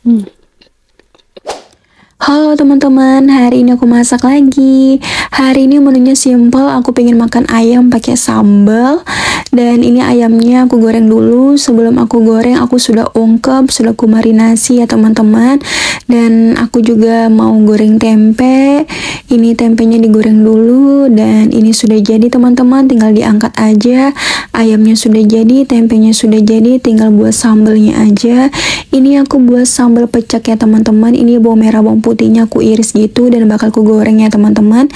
Hmm. Halo teman-teman, hari ini aku masak lagi. Hari ini menunya simple, aku pengen makan ayam pakai sambal. Dan ini ayamnya aku goreng dulu. Sebelum aku goreng, aku sudah ungkep, sudah aku marinasi ya teman-teman. Dan aku juga mau goreng tempe. Ini tempenya digoreng dulu dan ini sudah jadi teman-teman, tinggal diangkat aja. Ayamnya sudah jadi, tempenya sudah jadi, tinggal buat sambalnya aja. Ini aku buat sambal pecak ya teman-teman. Ini bawang merah, bawang putihnya aku iris gitu dan bakal aku goreng ya teman-teman.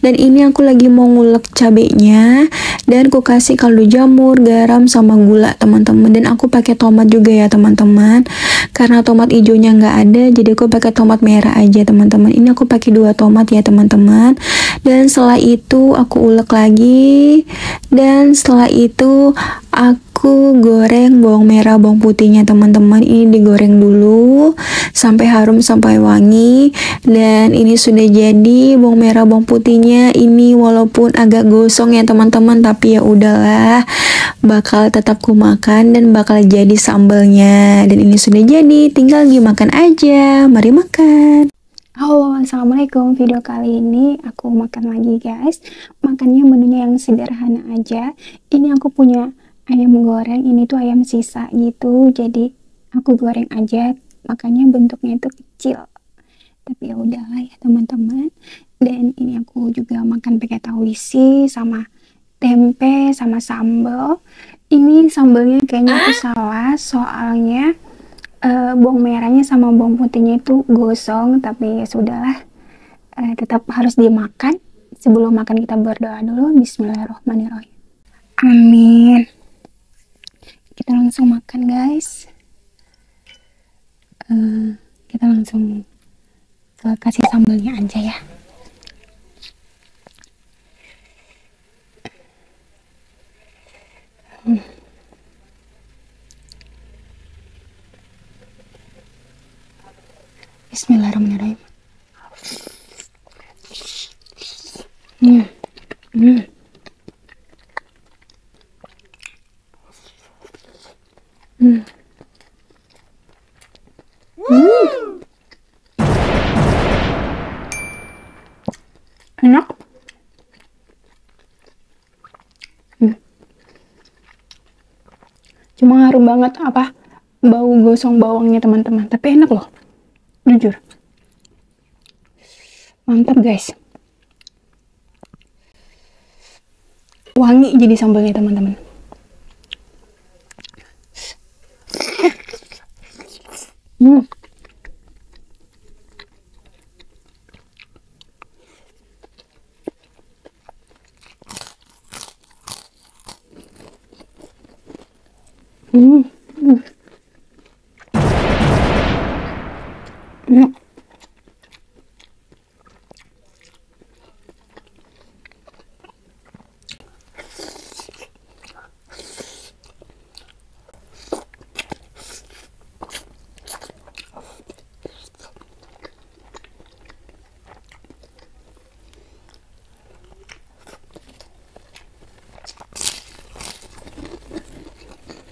Dan ini aku lagi mau ngulek cabenya dan aku kasih kaldu jamur, garam sama gula teman-teman. Dan aku pakai tomat juga ya teman-teman. Karena tomat hijaunya nggak ada, jadi aku pakai tomat merah aja teman-teman. Ini aku pakai 2 tomat ya teman-teman. Dan setelah itu aku ulek lagi. Dan setelah itu aku goreng bawang merah, bawang putihnya teman-teman. Ini digoreng dulu sampai harum, sampai wangi. Dan ini sudah jadi bawang merah, bawang putihnya. Ini walaupun agak gosong ya teman-teman, tapi ya udahlah, bakal tetap ku makan dan bakal jadi sambalnya. Dan ini sudah jadi, tinggal dimakan aja. Mari makan. Halo, assalamualaikum. Video kali ini aku makan lagi guys. Makannya menunya yang sederhana aja. Ini aku punya ayam goreng. Ini tuh ayam sisa gitu. Jadi aku goreng aja. Makanya bentuknya itu kecil. Tapi ya udahlah ya teman-teman. Dan ini aku juga makan pakai tahu isi sama tempe sama sambal. Ini sambalnya kayaknya aku salah, soalnya bawang merahnya sama bawang putihnya itu gosong, tapi ya sudahlah, tetap harus dimakan. Sebelum makan kita berdoa dulu. Bismillahirrahmanirrahim. Amin. Kita langsung makan guys. Kita langsung kasih sambalnya aja ya. Bismillahirrahmanirrahim. Hmm. Hmm. Hmm. Enak. Cuma harum banget apa bau gosong bawangnya teman-teman, tapi enak loh, jujur mantap guys, wangi jadi sambalnya teman-teman. Hmm. Hmm. Hmm. Enak.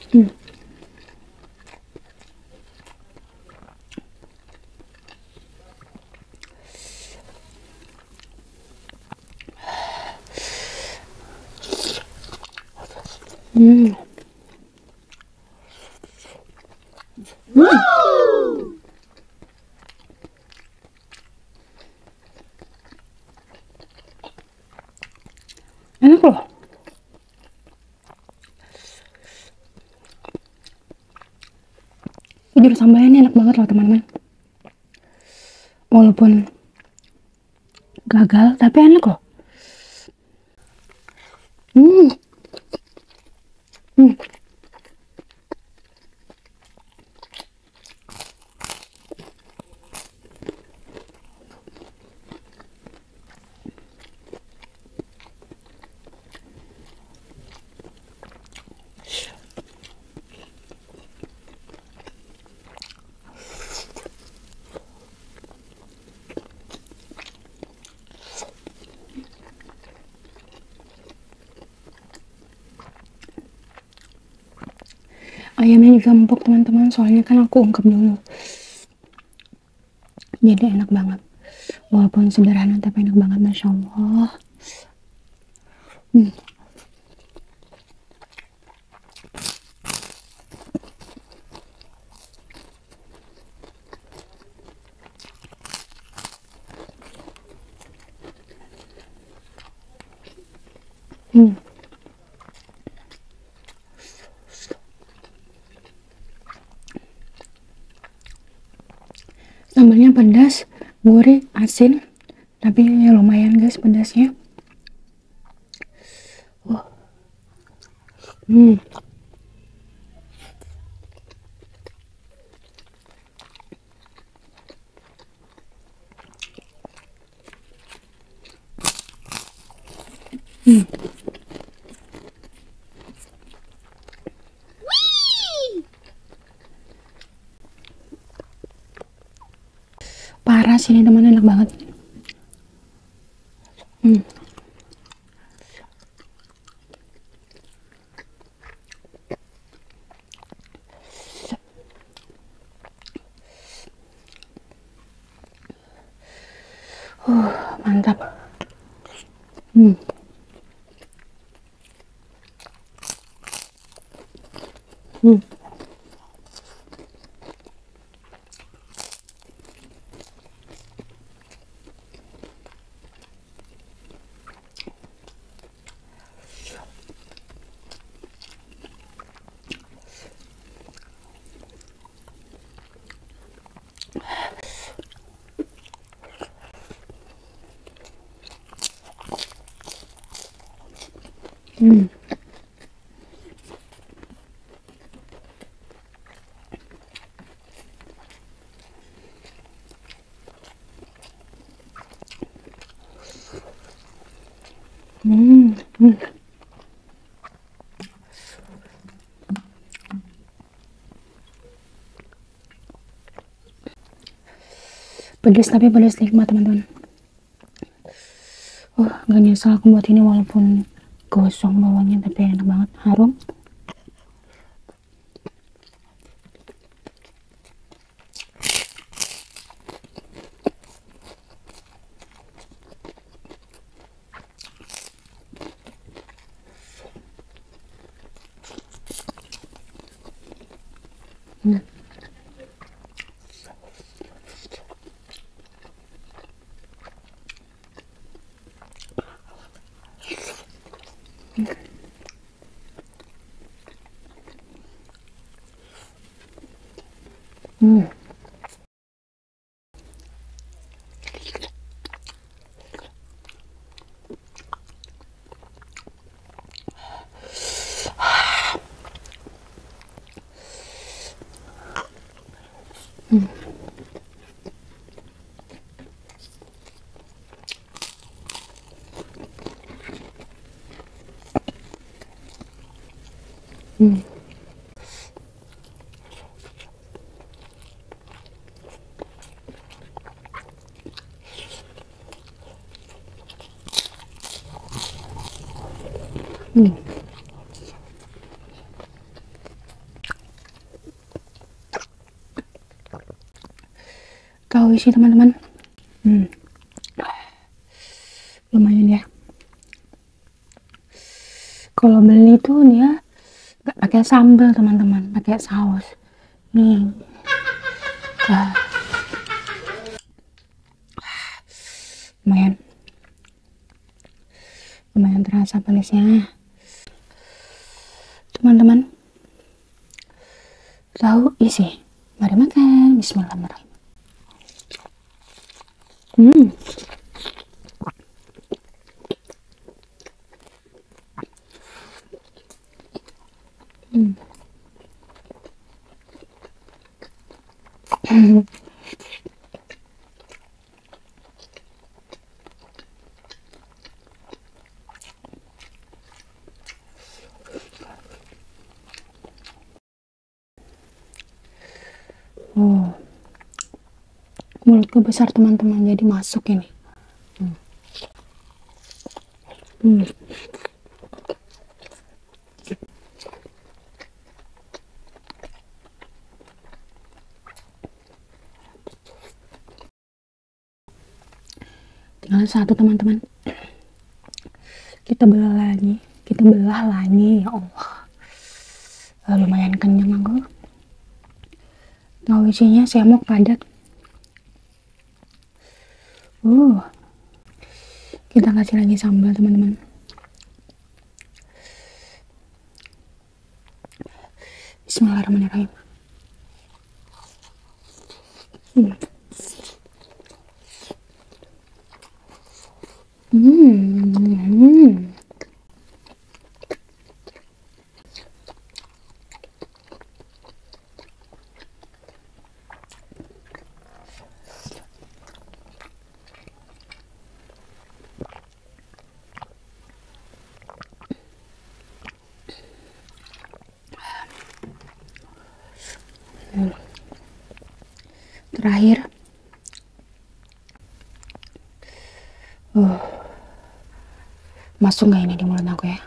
Hmm. Hmm. Enak loh. Jujur sambalnya ini enak banget loh teman-teman. Walaupun gagal, tapi enak loh. Hmm. Hmm. Ayamnya juga empuk teman-teman, soalnya kan aku ungkep dulu. Jadi enak banget. Walaupun sederhana tapi enak banget, Masya Allah. Hmm. Hmm. Sambalnya pedas, gurih, asin, tapi ya lumayan guys pedasnya. Hmm. Hmm. Parah sih ini teman, enak banget. Hmm. Mantap. Hmm. Hmm. Hmm. Hmm. Hmm. Pedas tapi pedas nikmat teman-teman. Oh, gak nyesal aku buat ini walaupun gosong bawangnya, tapi enak banget, harum. Hmm. Hmm. Hmm. Hmm. Tahu sih teman-teman. Hmm. Lumayan ya. Kalau beli tuh dia nggak pakai sambal teman-teman, pakai saus. Nih. Lumayan. Lumayan terasa pedasnya. Teman-teman, tahu isi. Mari makan. Bismillahirrahmanirrahim. Hmm. Hmm. Oh, mulutku besar teman-teman, jadi masuk ini. Hmm. satu teman-teman. Kita belah lagi ya Allah. Lumayan kenyang aku. Nah, WC-nya semok padat. Kita kasih lagi sambal teman-teman. Bismillahirrahmanirrahim. Terakhir, masuk nggak ini di mulut aku ya?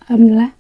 Alhamdulillah